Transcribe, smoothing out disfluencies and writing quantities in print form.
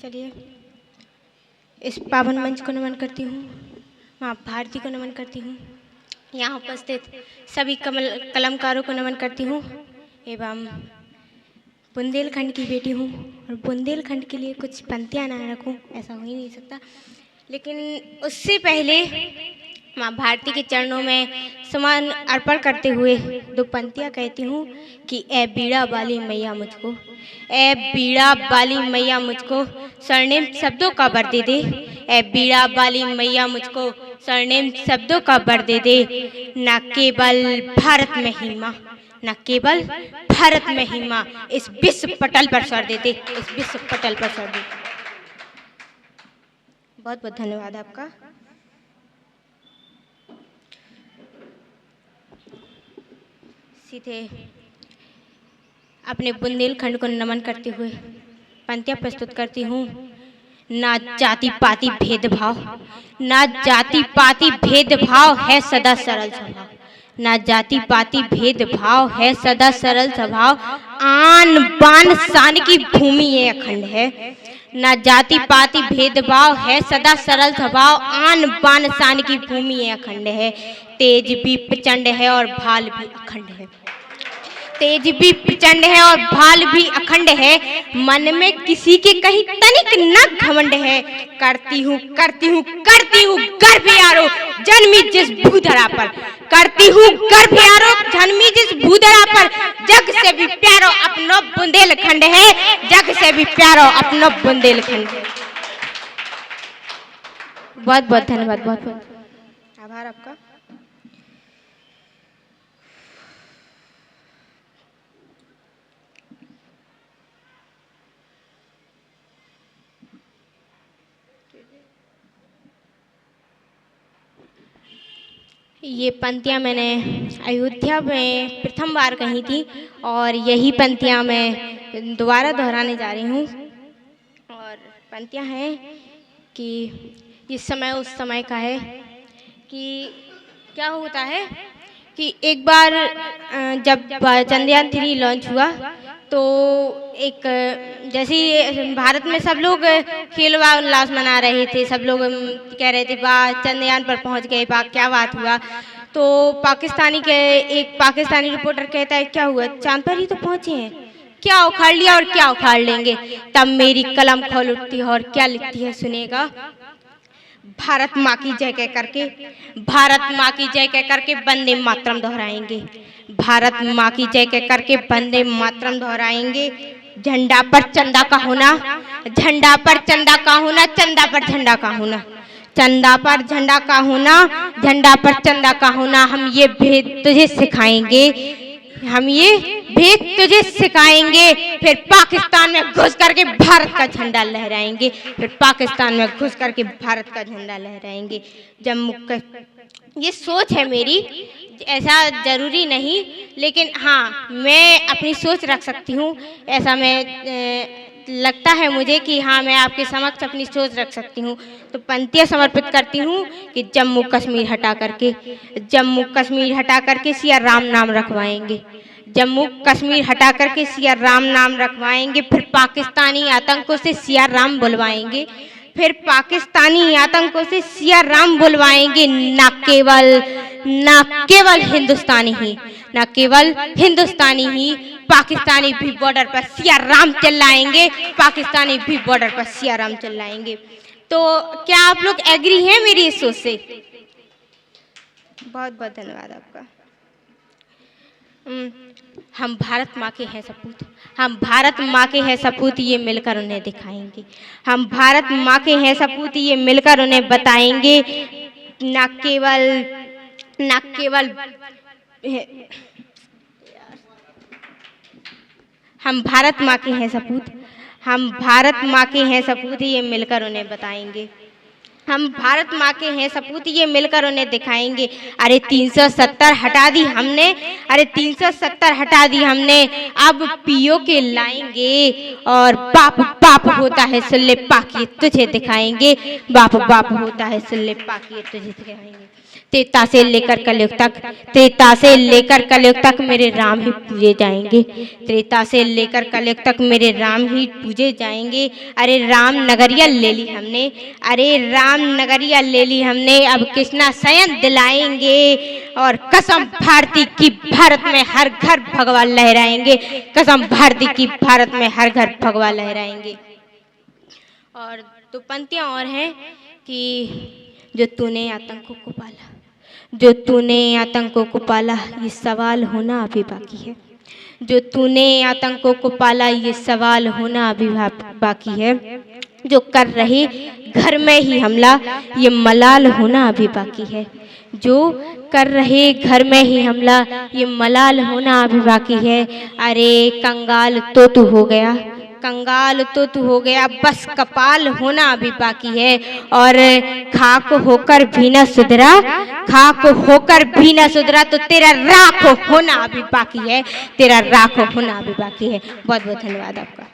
चलिए, इस पावन मंच को नमन करती हूँ, माँ भारती को नमन करती हूँ, यहाँ उपस्थित सभी कलमकारों को नमन करती हूँ एवं बुंदेलखंड की बेटी हूँ और बुंदेलखंड के लिए कुछ पंक्तियाँ ना रखूँ ऐसा हो ही नहीं सकता। लेकिन उससे पहले माँ भारती के चरणों में सम्मान अर्पण करते हुए दो पंक्तियाँ कहती हूँ कि ए बीड़ा वाली मैया मुझको, ए बीड़ा वाली मैया मुझको स्वर्णिम शब्दों का वर दे दे, ए बीड़ा वाली मैया मुझको स्वर्णिम शब्दों का वर दे दे। न केवल भारत में ही माँ, न केवल भारत में ही माँ, इस विश्व पटल पर स्वर दे दे, इस विश्व पटल पर स्वर दे। बहुत बहुत धन्यवाद आपका। सीधे अपने बुंदेलखंड को नमन करते हुए पंक्तियाँ प्रस्तुत करती हूँ। ना जाति पाति भेदभाव, ना जाति पाति भेदभाव है सदा सरल स्वभाव, ना जाति पाति भेदभाव है सदा सरल स्वभाव, आन बान शान की भूमि ये अखंड है। ना जाति पाति भेदभाव है सदा सरल स्वभाव, आन बान शान की भूमि ये अखंड है। तेज भी प्रचंड है और भाल भी अखंड है, तेज भी प्रचंड है और भाल भी अखंड है। मन में किसी के कहीं तनिक न घमंड है। करती हूँ गर्व यारो जन्मी जिस भूधरा पर, करती हूँ गर्व यारो जन्मी जिस भूधरा पर, जग से भी प्यारो अपनो बुंदेलखंड है, जग से भी प्यारो अपनो बुंदेलखंड। बहुत बहुत धन्यवाद, बहुत बहुत आभार आपका। ये पंक्तियाँ मैंने अयोध्या में प्रथम बार कही थी और यही पंक्तियाँ मैं दोबारा दोहराने जा रही हूँ। और पंक्तियाँ हैं कि इस समय उस समय का है कि क्या होता है कि एक बार जब चंद्रयान 3 लॉन्च हुआ तो एक जैसे भारत में सब लोग खेल व उल्लास मना रहे थे, सब लोग कह रहे थे वाह चंद्रयान पर पहुंच गए, वाह क्या बात हुआ। तो एक पाकिस्तानी रिपोर्टर कहता है क्या हुआ, चांद पर ही तो पहुंचे हैं, क्या उखाड़ लिया और क्या उखाड़ लेंगे। तब मेरी कलम खोल उठती है और क्या लिखती है सुनेगा। भारत माँ की जय कह करके, भारत माँ की जय कह करके वंदे मातरम दोहराएंगे, भारत माँ की जय कह करके वंदे मातरम दोहराएंगे। झंडा पर चंदा का होना, झंडा पर चंदा का होना, चंदा पर झंडा का होना, चंदा पर झंडा का होना, झंडा पर चंदा का होना। हम ये भेद तुझे सिखाएंगे, हम ये भेद तुझे सिखाएंगे। फिर पाकिस्तान में घुस करके भारत का झंडा लहराएंगे, फिर पाकिस्तान में घुस करके भारत का झंडा लहराएंगे। जम्मू का ये सोच है मेरी, ऐसा जरूरी नहीं, लेकिन हाँ मैं अपनी सोच रख सकती हूँ। ऐसा मैं लगता है मुझे कि हाँ मैं आपके समक्ष अपनी सोच रख सकती हूँ। तो पंक्तियाँ समर्पित करती हूँ कि जम्मू कश्मीर हटा करके, जम्मू कश्मीर हटा करके सिया राम नाम रखवाएंगे, जम्मू कश्मीर हटा करके सिया राम नाम रखवाएंगे। फिर पाकिस्तानी आतंकों से सिया राम बुलवाएंगे, फिर पाकिस्तानी आतंकों से सिया राम बुलवाएंगे। न केवल हिंदुस्तानी ही, न केवल हिंदुस्तानी ही, पाकिस्तानी भी बॉर्डर पर सिया राम चिल्लाएंगे, पाकिस्तानी भी बॉर्डर पर सिया राम चिल्लाएंगे। तो क्या आप लोग एग्री हैं मेरी इस सोच से? बहुत बहुत धन्यवाद आपका। हम भारत माँ के हैं सपूत, हम भारत माँ के हैं सपूत, ये मिलकर उन्हें दिखाएंगे, हम भारत माँ के हैं सपूत, ये मिलकर उन्हें बताएंगे। न केवल हम भारत माँ के हैं सपूत, हम भारत माँ के हैं सपूत, ये मिलकर उन्हें बताएंगे। हम भारत माँ के हैं सपूत, ये मिलकर उन्हें दिखाएंगे। अरे 370 हटा दी हमने, अरे 370 हटा दी हमने, अब पीओ के लाएंगे और बाप बाप होता है सुल्ले पाकी तुझे दिखाएंगे, बाप बाप होता है सुल्ले पाकी तुझे दिखाएंगे। त्रेता से लेकर कलयुग तक, त्रेता से लेकर कलयुग तक मेरे राम ही पूजे जाएंगे, त्रेता से लेकर कलयुग तक मेरे राम ही पूजे जाएंगे। अरे राम नगरिया ले ली हमने, अरे राम नगरिया ले ली हमने, अब कृष्णा शयन दिलाएंगे और कसम भारती की भारत में हर घर भगवा लहराएंगे, कसम भारती की भारत में हर घर भगवा लहराएंगे। और तो पंक्तियां और हैं कि जो तूने आतंकों को पाला, जो तूने आतंकों को पाला, ये सवाल होना अभी बाकी है, जो तूने आतंकों को पाला, ये सवाल होना अभी बाकी है, जो कर रहे घर में ही हमला, ये मलाल होना अभी बाकी है, जो कर रहे घर में ही हमला, ये मलाल होना अभी बाकी है। अरे कंगाल तो तू हो गया, कंगाल तो तू हो गया, बस कपाल होना अभी बाकी है। और खाक होकर भी न सुधरा, खाक होकर भी न सुधरा, तो तेरा राख होना अभी बाकी है, तेरा राख होना अभी बाकी है। बहुत बहुत धन्यवाद आपका।